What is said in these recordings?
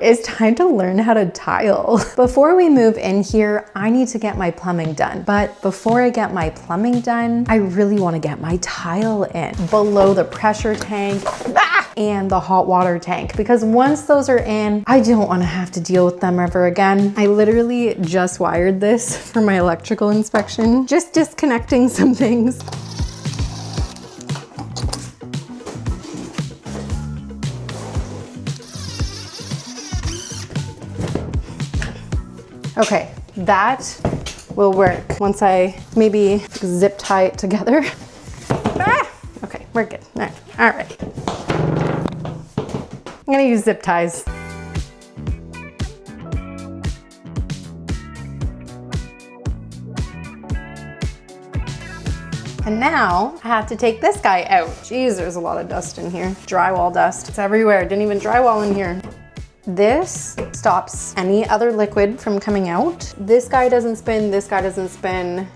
It's time to learn how to tile. Before we move in here, I need to get my plumbing done. But before I get my plumbing done, I really want to get my tile in below the pressure tank and the hot water tank, because once those are in, I don't want to have to deal with them ever again. I literally just wired this for my electrical inspection, just disconnecting some things. Okay, that will work once I maybe zip tie it together. Okay, we're good. All right. I'm gonna use zip ties. And now I have to take this guy out. Jeez, there's a lot of dust in here. Drywall dust, it's everywhere. Didn't even drywall in here. This stops any other liquid from coming out. This guy doesn't spin, this guy doesn't spin.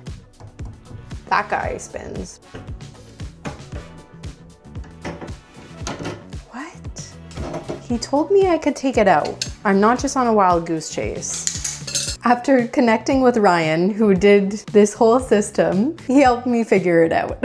That guy spins. What? He told me I could take it out. I'm not just on a wild goose chase. After connecting with Ryan, who did this whole system, he helped me figure it out.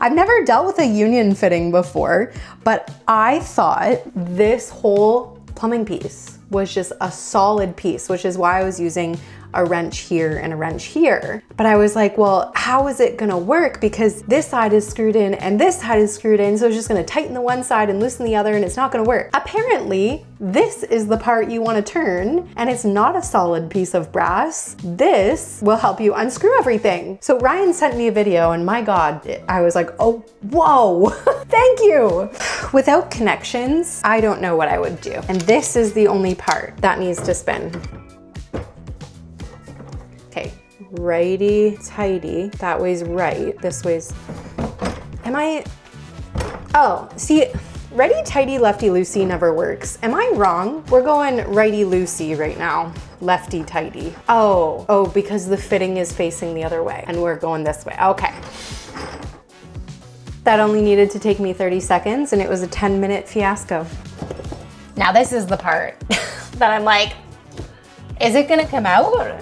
I've never dealt with a union fitting before, but I thought this whole plumbing piece was just a solid piece, which is why I was using a wrench here and a wrench here. But I was like, well, how is it gonna work? Because this side is screwed in and this side is screwed in, so it's just gonna tighten the one side and loosen the other, and it's not gonna work. Apparently, this is the part you wanna turn, and it's not a solid piece of brass. This will help you unscrew everything. So Ryan sent me a video, and my God, I was like, oh, whoa, thank you. Without connections, I don't know what I would do. And this is the only part that needs to spin. Okay, righty tighty. That way's right, this way's, oh, see, righty tighty, lefty loosey never works. Am I wrong? We're going righty loosey right now, lefty tighty. Oh, because the fitting is facing the other way and we're going this way, okay. That only needed to take me 30 seconds and it was a 10-minute fiasco. Now this is the part that I'm like, is it gonna come out?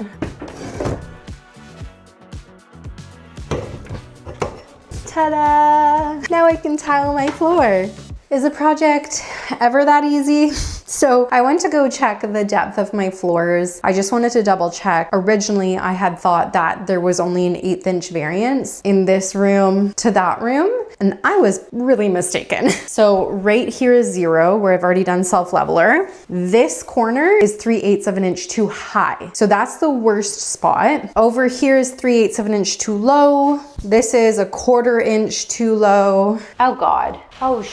Ta-da! Now I can tile my floor. Is a project ever that easy? So I went to go check the depth of my floors. I just wanted to double check. Originally, I had thought that there was only an 1/8 inch variance in this room to that room, and I was really mistaken. So right here is 0, where I've already done self-leveler. This corner is 3/8 of an inch too high. So that's the worst spot. Over here is 3/8 of an inch too low. This is a 1/4 inch too low. Oh God, oh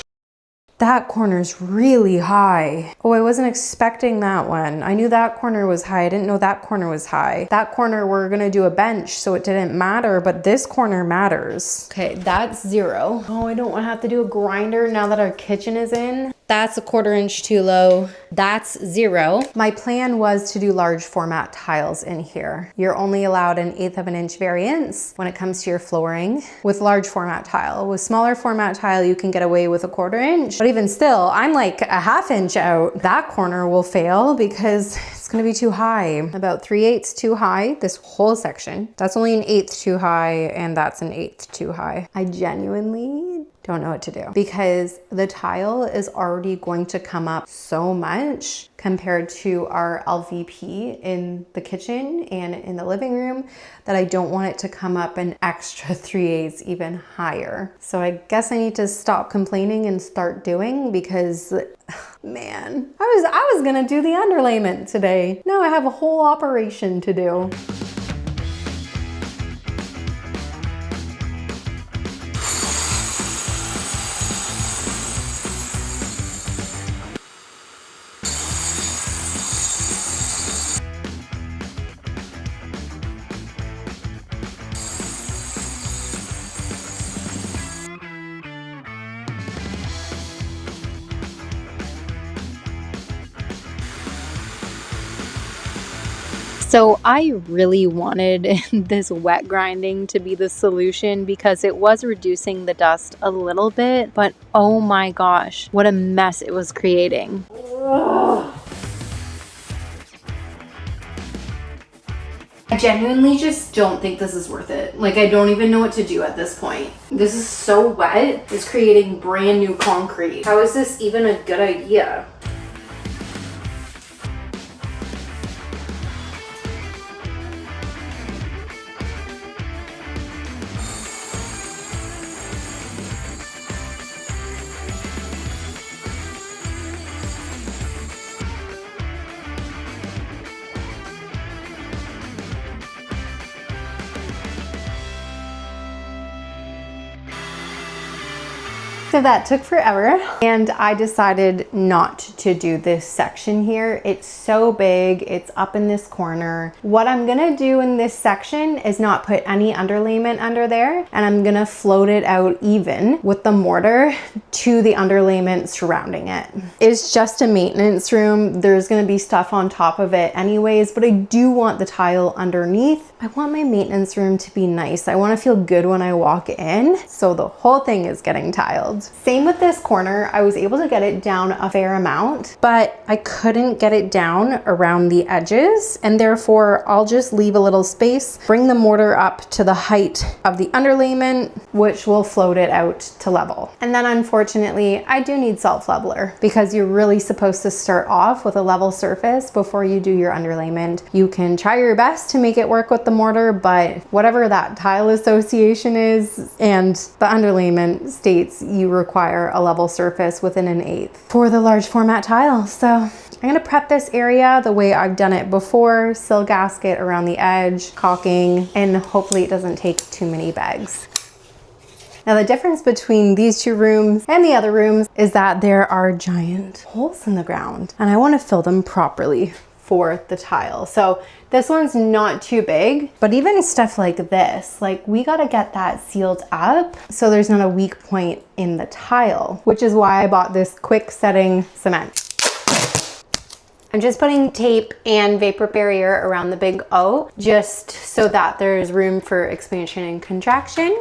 that corner's really high. Oh, I wasn't expecting that one. I knew that corner was high. I didn't know that corner was high. That corner, we're gonna do a bench, so it didn't matter, but this corner matters. Okay, that's 0. Oh, I don't wanna have to do a grinder now that our kitchen is in. That's a 1/4 inch too low. That's 0. My plan was to do large format tiles in here. You're only allowed an 1/8 of an inch variance when it comes to your flooring with large format tile. With smaller format tile, you can get away with a 1/4 inch. But even still, I'm like a 1/2 inch out. That corner will fail because it's gonna be too high. About 3/8 too high, this whole section. That's only an 1/8 too high, and that's an 1/8 too high. I genuinely don't know what to do because the tile is already going to come up so much compared to our LVP in the kitchen and in the living room that I don't want it to come up an extra 3/8 even higher. So I guess I need to stop complaining and start doing, because man, I was gonna do the underlayment today. Now I have a whole operation to do. So I really wanted this wet grinding to be the solution because it was reducing the dust a little bit, but oh my gosh, what a mess it was creating. Ugh. I genuinely just don't think this is worth it. Like, I don't even know what to do at this point. This is so wet. It's creating brand new concrete. How is this even a good idea? So that took forever, and I decided not to do this section here. It's so big, it's up in this corner. What I'm gonna do in this section is not put any underlayment under there, and I'm gonna float it out even with the mortar to the underlayment surrounding it. It's just a maintenance room. There's gonna be stuff on top of it anyways, but I do want the tile underneath. I want my maintenance room to be nice. I wanna feel good when I walk in, so the whole thing is getting tiled. Same with this corner. I was able to get it down a fair amount, but I couldn't get it down around the edges, and therefore I'll just leave a little space, bring the mortar up to the height of the underlayment, which will float it out to level. And then unfortunately, I do need self leveler because you're really supposed to start off with a level surface before you do your underlayment. You can try your best to make it work with the mortar, but whatever that tile association is and the underlayment states, you require a level surface within 1/8 for the large format tile. So I'm gonna prep this area the way I've done it before, sill gasket around the edge, caulking, and hopefully it doesn't take too many bags. Now the difference between these two rooms and the other rooms is that there are giant holes in the ground, and I wanna fill them properly for the tile. So this one's not too big, but even stuff like this, like we gotta get that sealed up so there's not a weak point in the tile, which is why I bought this quick setting cement. I'm just putting tape and vapor barrier around the big O, just so that there's room for expansion and contraction.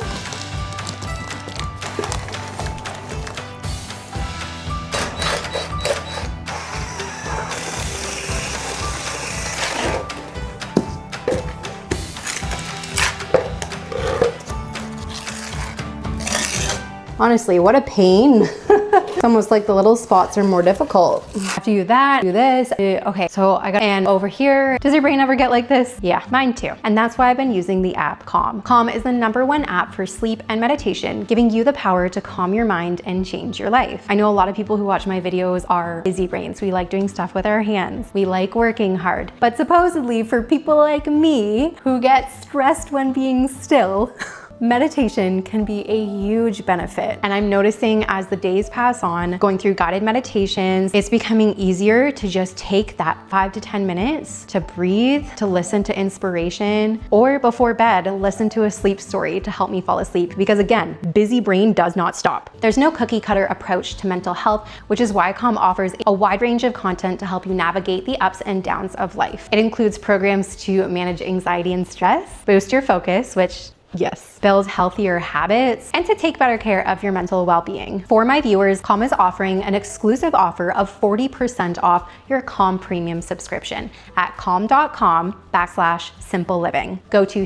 Honestly, what a pain. It's almost like the little spots are more difficult. After you do that, do this. Okay, so I got, and over here, does your brain ever get like this? Yeah, mine too. And that's why I've been using the app Calm. Calm is the #1 app for sleep and meditation, giving you the power to calm your mind and change your life. I know a lot of people who watch my videos are busy brains. We like doing stuff with our hands. We like working hard. But supposedly for people like me who get stressed when being still, meditation can be a huge benefit. And I'm noticing as the days pass on, going through guided meditations, it's becoming easier to just take that 5 to 10 minutes to breathe, to listen to inspiration, or before bed, listen to a sleep story to help me fall asleep. Because again, busy brain does not stop. There's no cookie cutter approach to mental health, which is why Calm offers a wide range of content to help you navigate the ups and downs of life. It includes programs to manage anxiety and stress, boost your focus, which yes, build healthier habits, and to take better care of your mental well-being. For my viewers, Calm is offering an exclusive offer of 40% off your Calm Premium subscription at calm.com/simpleliving. Go to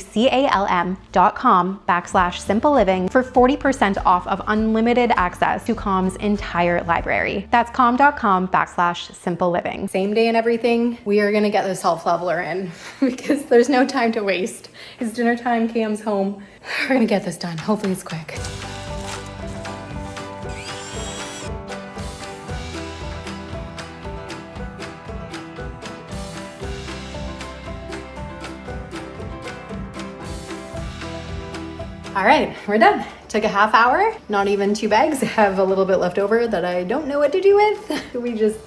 calm.com/simpleliving for 40% off of unlimited access to Calm's entire library. That's calm.com/simpleliving. Same day and everything, we are gonna get the self-leveler in because there's no time to waste. It's dinner time, Cam's home. We're gonna get this done. Hopefully it's quick. All right, we're done. Took a half hour, not even 2 bags. I have a little bit left over that I don't know what to do with. We just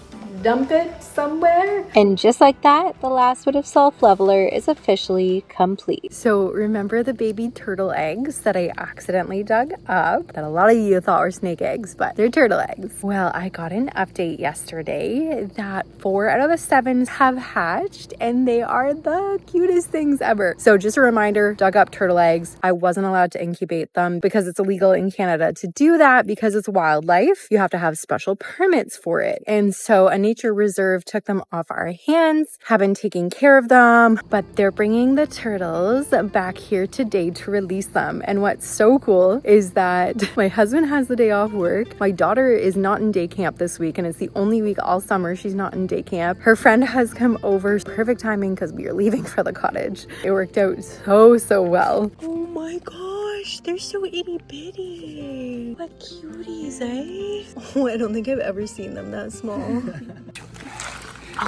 dump it somewhere. And just like that, the last bit of self-leveler is officially complete. So remember the baby turtle eggs that I accidentally dug up that a lot of you thought were snake eggs, but they're turtle eggs. Well, I got an update yesterday that 4 out of the 7 have hatched and they are the cutest things ever. So just a reminder, dug up turtle eggs. I wasn't allowed to incubate them because it's illegal in Canada to do that because it's wildlife. You have to have special permits for it. And so a nature nature reserve took them off our hands, have been taking care of them, but they're bringing the turtles back here today to release them. And what's so cool is that my husband has the day off work. My daughter is not in day camp this week, and it's the only week all summer she's not in day camp. Her friend has come over. Perfect timing because we are leaving for the cottage. It worked out so well. Oh my gosh, they're so itty bitty. What cuties, eh? Oh, I don't think I've ever seen them that small.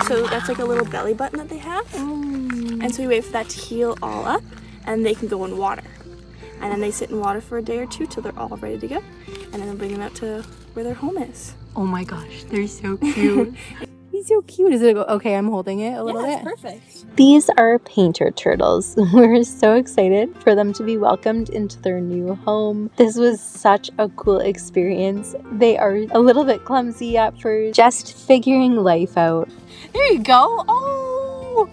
So that's like a little belly button that they have. And so we wait for that to heal all up and they can go in water. And then they sit in water for a day or two till they're all ready to go. And then bring them out to where their home is. Oh my gosh, they're so cute. He's so cute. Is it okay? I'm holding it a little bit. Perfect. These are painter turtles. We're so excited for them to be welcomed into their new home. This was such a cool experience. They are a little bit clumsy at first, just figuring life out. There you go. Oh,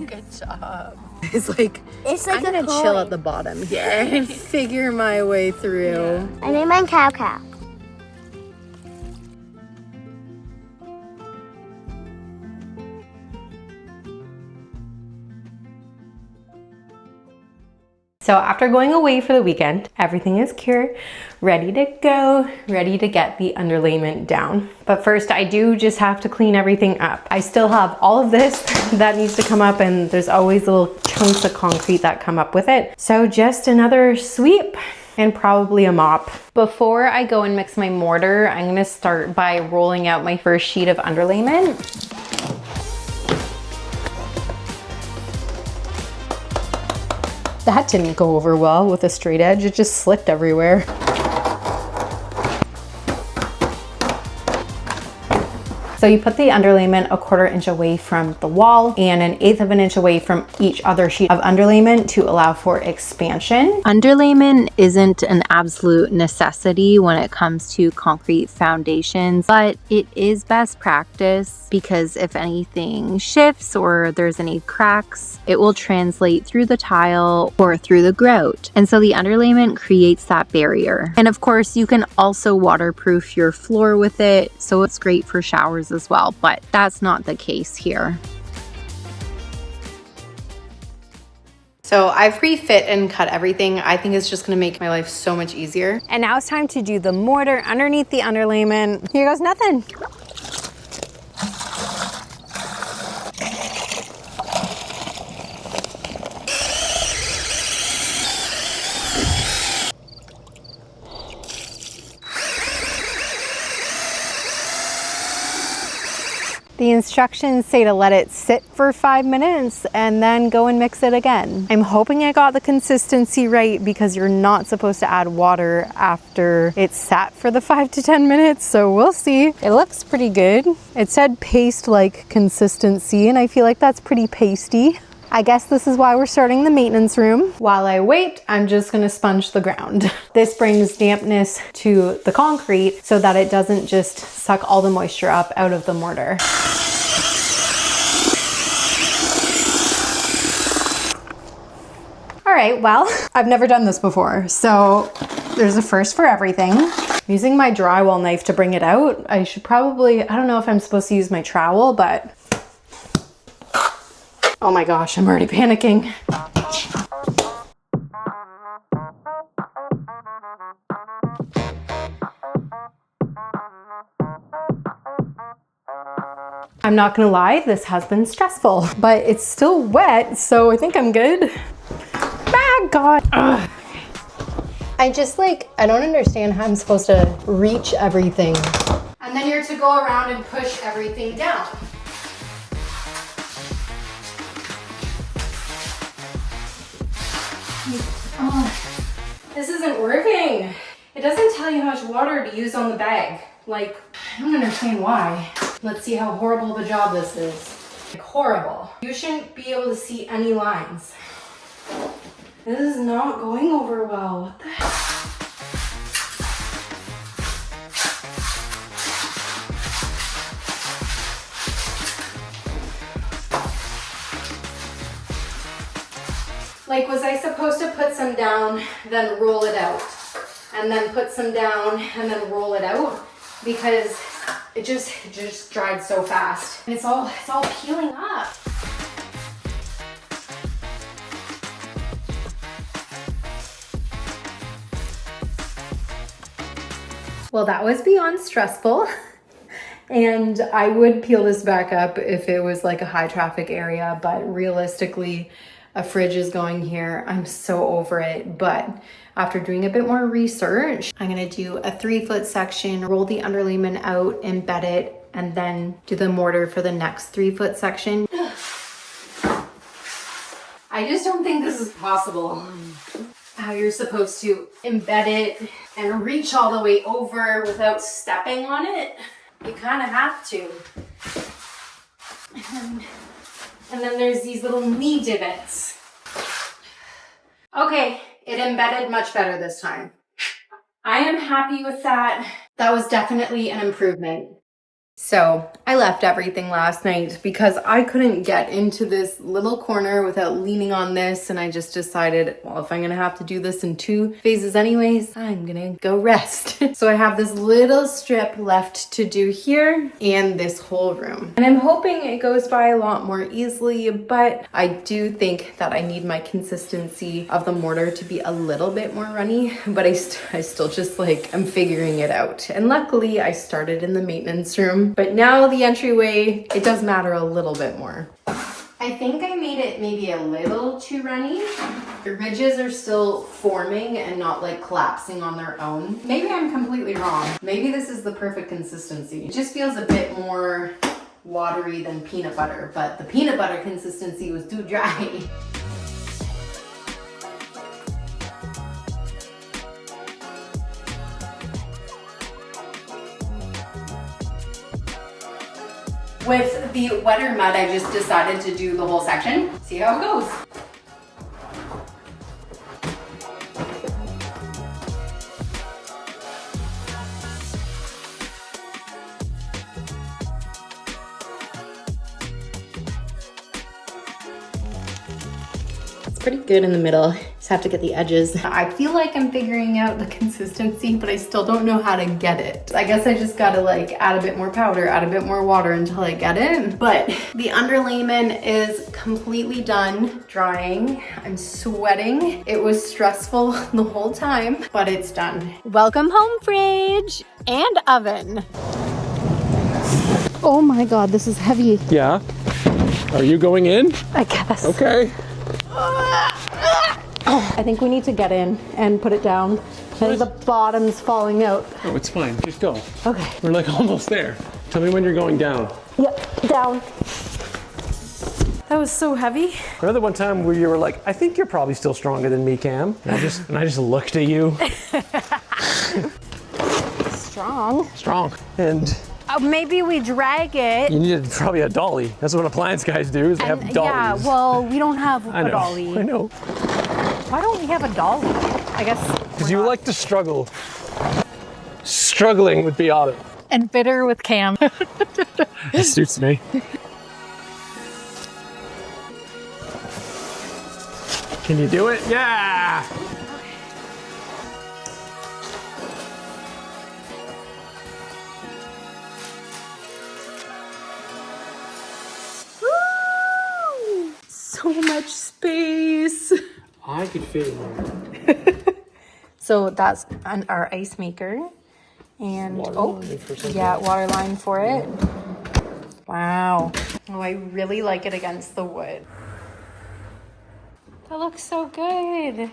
Good job. It's like I'm gonna chill at the bottom here and figure my way through. I named mine Cow Cow. So after going away for the weekend, everything is cured, ready to go, ready to get the underlayment down. But first I do just have to clean everything up. I still have all of this that needs to come up, and there's always little chunks of concrete that come up with it. So just another sweep and probably a mop. Before I go and mix my mortar, I'm gonna start by rolling out my first sheet of underlayment. That didn't go over well with a straight edge. It just slipped everywhere. So you put the underlayment a 1/4 inch away from the wall and 1/8 of an inch away from each other sheet of underlayment to allow for expansion. Underlayment isn't an absolute necessity when it comes to concrete foundations, but it is best practice because if anything shifts or there's any cracks, it will translate through the tile or through the grout. And so the underlayment creates that barrier. And of course, you can also waterproof your floor with it, so it's great for showers as well, but that's not the case here. So I've refit and cut everything. I think it's just gonna make my life so much easier. And now it's time to do the mortar underneath the underlayment. Here goes nothing. The instructions say to let it sit for 5 minutes and then go and mix it again. I'm hoping I got the consistency right because you're not supposed to add water after it's sat for the 5 to 10 minutes, so we'll see. It looks pretty good. It said paste-like consistency, and I feel like that's pretty pasty. I guess this is why we're starting the maintenance room. While I wait, I'm just gonna sponge the ground. This brings dampness to the concrete so that it doesn't just suck all the moisture up out of the mortar. All right, well, I've never done this before, so there's a first for everything. I'm using my drywall knife to bring it out. I should probably, I don't know if I'm supposed to use my trowel, but oh my gosh, I'm already panicking. I'm not gonna lie, this has been stressful, but it's still wet, so I think I'm good. Ah, God. Ugh. I don't understand how I'm supposed to reach everything. And then you're to go around and push everything down. Oh, this isn't working. It doesn't tell you how much water to use on the bag. Like, I don't understand why. Let's see how horrible of a job this is. Like, horrible. You shouldn't be able to see any lines. This is not going over well. What the heck? Like, was I supposed to put some down, then roll it out? And then put some down, and then roll it out? because it just dried so fast. And it's all peeling up. Well, that was beyond stressful. And I would peel this back up if it was like a high traffic area, but realistically, a fridge is going here. I'm so over it. But after doing a bit more research, I'm gonna do a 3-foot section, roll the underlayment out, embed it, and then do the mortar for the next 3-foot section. I just don't think this is possible. How you're supposed to embed it and reach all the way over without stepping on it. You kind of have to. And then there's these little knee divots. Okay, it embedded much better this time. I am happy with that. That was definitely an improvement. So I left everything last night because I couldn't get into this little corner without leaning on this, and I just decided, well, if I'm gonna have to do this in 2 phases anyways, I'm gonna go rest. So I have this little strip left to do here and this whole room. And I'm hoping it goes by a lot more easily, but I do think that I need my consistency of the mortar to be a little bit more runny, but I still just like, I'm figuring it out. And luckily I started in the maintenance room. But now the entryway, it does matter a little bit more. I think I made it maybe a little too runny. The ridges are still forming and not like collapsing on their own. Maybe I'm completely wrong. Maybe this is the perfect consistency. It just feels a bit more watery than peanut butter, but the peanut butter consistency was too dry. With the wetter mud, I just decided to do the whole section. See how it goes. It's pretty good in the middle. Just have to get the edges. I feel like I'm figuring out the consistency, but I still don't know how to get it. I guess I just gotta like add a bit more powder, add a bit more water until I get it. But the underlayment is completely done drying. I'm sweating. It was stressful the whole time, but it's done. Welcome home, fridge and oven. Oh my God, this is heavy. Yeah. Are you going in? I guess. Okay. I think we need to get in and put it down. I think the bottom's falling out. Oh, it's fine. Just go. Okay. We're like almost there. Tell me when you're going down. Yep, down. That was so heavy. Remember one time where you were like, I think you're probably still stronger than me, Cam? And I just looked at you. Strong. Strong. And Maybe we drag it. you needed probably a dolly. That's what appliance guys do, is they have dollies. Yeah, well, we don't have a dolly. I know. Why don't we have a dolly? I guess Because you like to struggle. Struggling with Biata. and bitter with Cam. It suits me. Can you do it? Yeah! Woo! So much space. I could fit in there. So that's our ice maker. And Water line for something. yeah, water line for it. Wow. Oh, I really like it against the wood. That looks so good.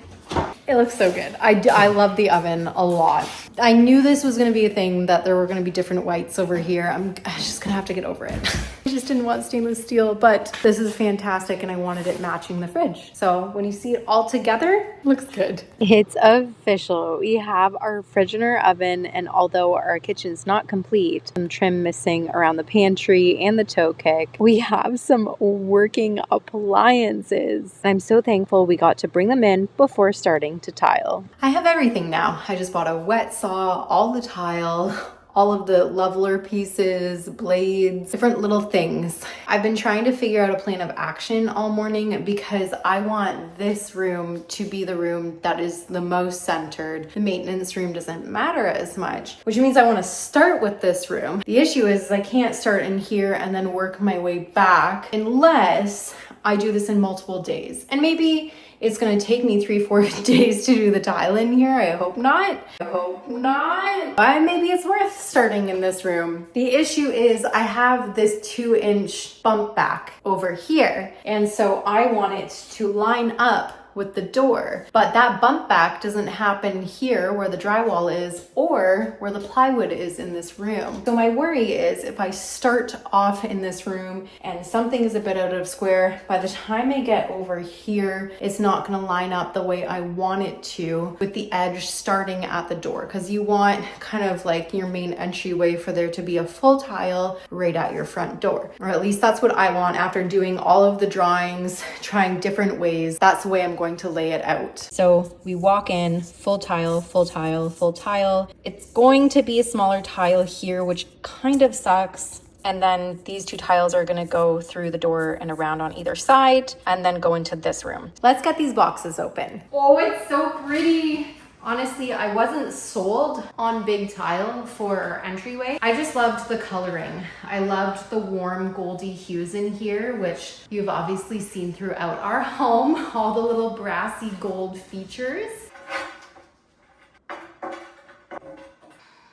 It looks so good. I love the oven a lot. I knew this was going to be a thing, that there were going to be different whites over here. I'm just going to have to get over it. I just didn't want stainless steel, but this is fantastic and I wanted it matching the fridge. So when you see it all together, it looks good. It's official. We have our fridge and our oven, and although our kitchen's not complete, some trim missing around the pantry and the toe kick, we have some working appliances. I'm so thankful we got to bring them in before starting to tile. I have everything now. I just bought a wet saw, all the tile, all of the leveler pieces, blades, different little things. I've been trying to figure out a plan of action all morning because I want this room to be the room that is the most centered. The maintenance room doesn't matter as much, which means I want to start with this room. The issue is I can't start in here and then work my way back unless I do this in multiple days. And maybe it's gonna take me 3-4 days to do the tile in here. I hope not. I hope not. But maybe it's worth starting in this room. The issue is I have this 2-inch bump back over here. And so I want it to line up with the door, but that bump back doesn't happen here where the drywall is or where the plywood is in this room. So my worry is if I start off in this room and something is a bit out of square, by the time I get over here, it's not gonna line up the way I want it to with the edge starting at the door, because you want kind of like your main entryway for there to be a full tile right at your front door. Or at least that's what I want after doing all of the drawings, trying different ways. That's the way I'm going to lay it out. So we walk in, full tile, full tile, full tile. It's going to be a smaller tile here, which kind of sucks. And then these 2 tiles are gonna go through the door and around on either side and then go into this room. Let's get these boxes open. Oh, it's so pretty. Honestly, I wasn't sold on big tile for our entryway. I just loved the coloring. I loved the warm goldy hues in here, which you've obviously seen throughout our home, all the little brassy gold features.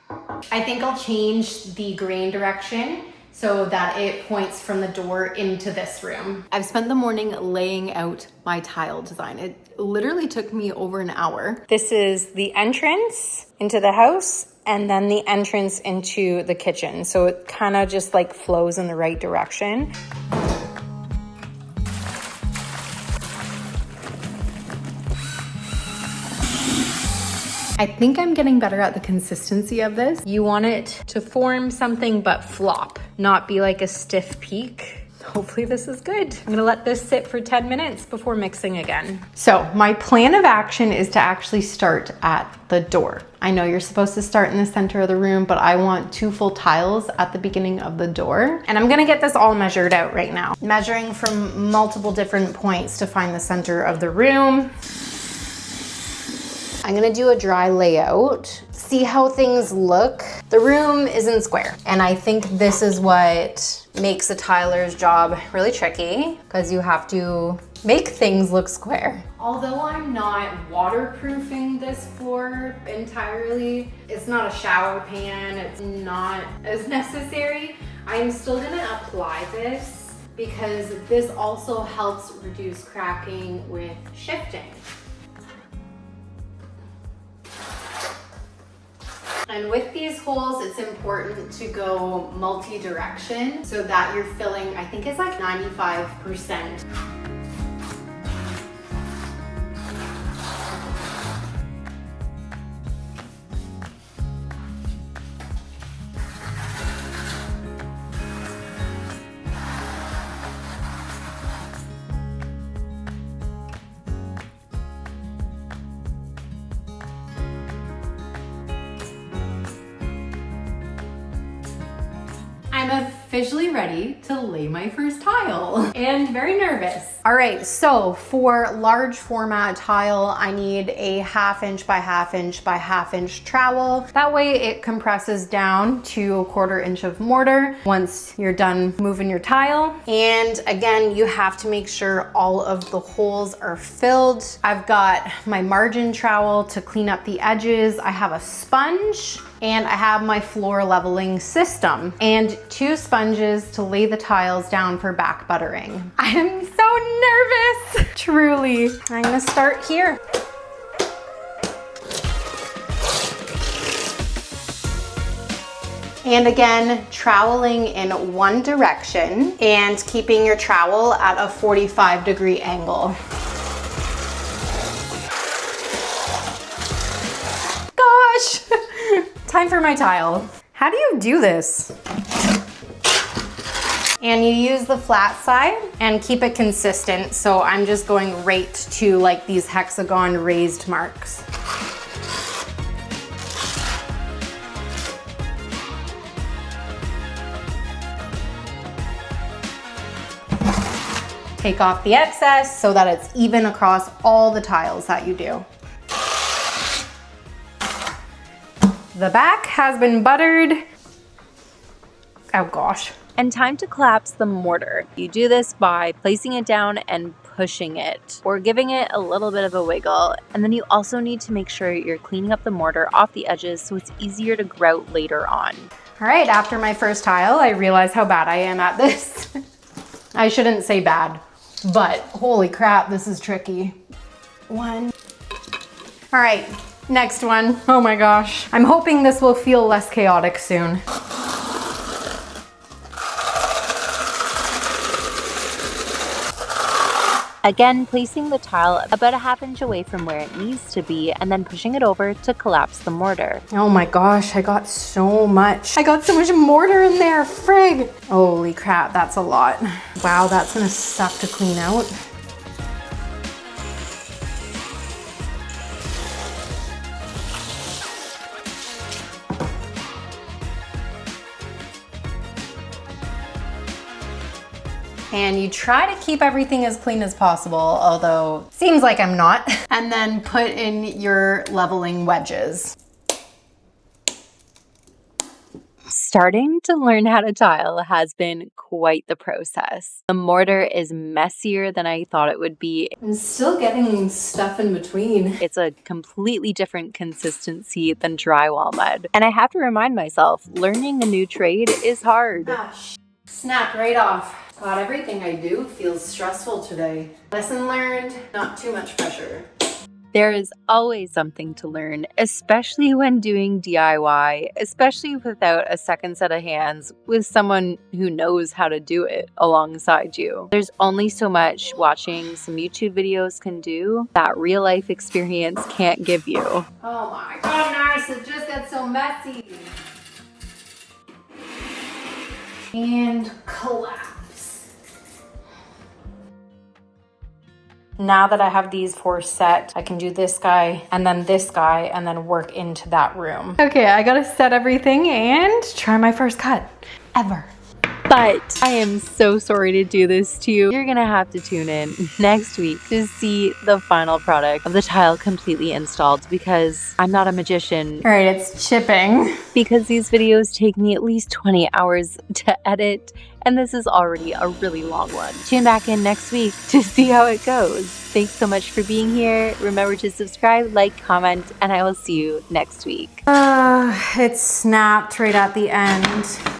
I think I'll change the grain direction so that it points from the door into this room. I've spent the morning laying out my tile design. It literally took me over an hour. This is the entrance into the house and then the entrance into the kitchen. So it kind of just like flows in the right direction. I think I'm getting better at the consistency of this. You want it to form something but flop, not be like a stiff peak. Hopefully this is good. I'm gonna let this sit for 10 minutes before mixing again. So my plan of action is to actually start at the door. I know you're supposed to start in the center of the room, but I want 2 full tiles at the beginning of the door. And I'm gonna get this all measured out right now. Measuring from multiple different points to find the center of the room. I'm gonna do a dry layout, see how things look. The room isn't square, and I think this is what makes a tiler's job really tricky, because you have to make things look square. Although I'm not waterproofing this floor entirely, it's not a shower pan, it's not as necessary, I'm still gonna apply this because this also helps reduce cracking with shifting. And with these holes, it's important to go multi-direction so that you're filling, I think it's like 95%. I'm officially ready to lay my first tile and very nervous. All right, so for large format tile, I need a 1/2 inch by 1/2 inch by 1/2 inch trowel. That way it compresses down to a 1/4 inch of mortar once you're done moving your tile. And again, you have to make sure all of the holes are filled. I've got my margin trowel to clean up the edges. I have a sponge and I have my floor leveling system and 2 sponges to lay the tiles down for back buttering. I'm so nervous, truly. I'm gonna start here. And again, troweling in one direction and keeping your trowel at a 45-degree angle. Gosh, time for my tile. How do you do this? And you use the flat side and keep it consistent. So I'm just going right to like these hexagon raised marks. Take off the excess so that it's even across all the tiles that you do. The back has been buttered. Oh gosh. And time to collapse the mortar. You do this by placing it down and pushing it, or giving it a little bit of a wiggle. And then you also need to make sure you're cleaning up the mortar off the edges so it's easier to grout later on. All right, after my first tile, I realized how bad I am at this. I shouldn't say bad, but holy crap, this is tricky. One. All right, next one. Oh my gosh. I'm hoping this will feel less chaotic soon. Again, placing the tile about a ½ inch away from where it needs to be and then pushing it over to collapse the mortar. Oh my gosh, I got so much. I got so much mortar in there, frig. Holy crap, that's a lot. Wow, that's gonna suck to clean out. And you try to keep everything as clean as possible, although seems like I'm not. And then put in your leveling wedges. Starting to learn how to tile has been quite the process. The mortar is messier than I thought it would be. I'm still getting stuff in between. It's a completely different consistency than drywall mud. And I have to remind myself, learning a new trade is hard. Gosh, snap right off. God, everything I do feels stressful today. Lesson learned, not too much pressure. There is always something to learn, especially when doing DIY, especially without a second set of hands with someone who knows how to do it alongside you. There's only so much watching some YouTube videos can do that real life experience can't give you. Oh my goodness, it just gets so messy. And collapse. Now that I have these 4 set, I can do this guy and then work into that room. Okay, I gotta set everything and try my first cut ever. But I am so sorry to do this to you. You're gonna have to tune in next week to see the final product of the tile completely installed, because I'm not a magician. All right, it's chipping. Because these videos take me at least 20 hours to edit, and this is already a really long one. Tune back in next week to see how it goes. Thanks so much for being here. Remember to subscribe, like, comment, and I will see you next week. It snapped right at the end.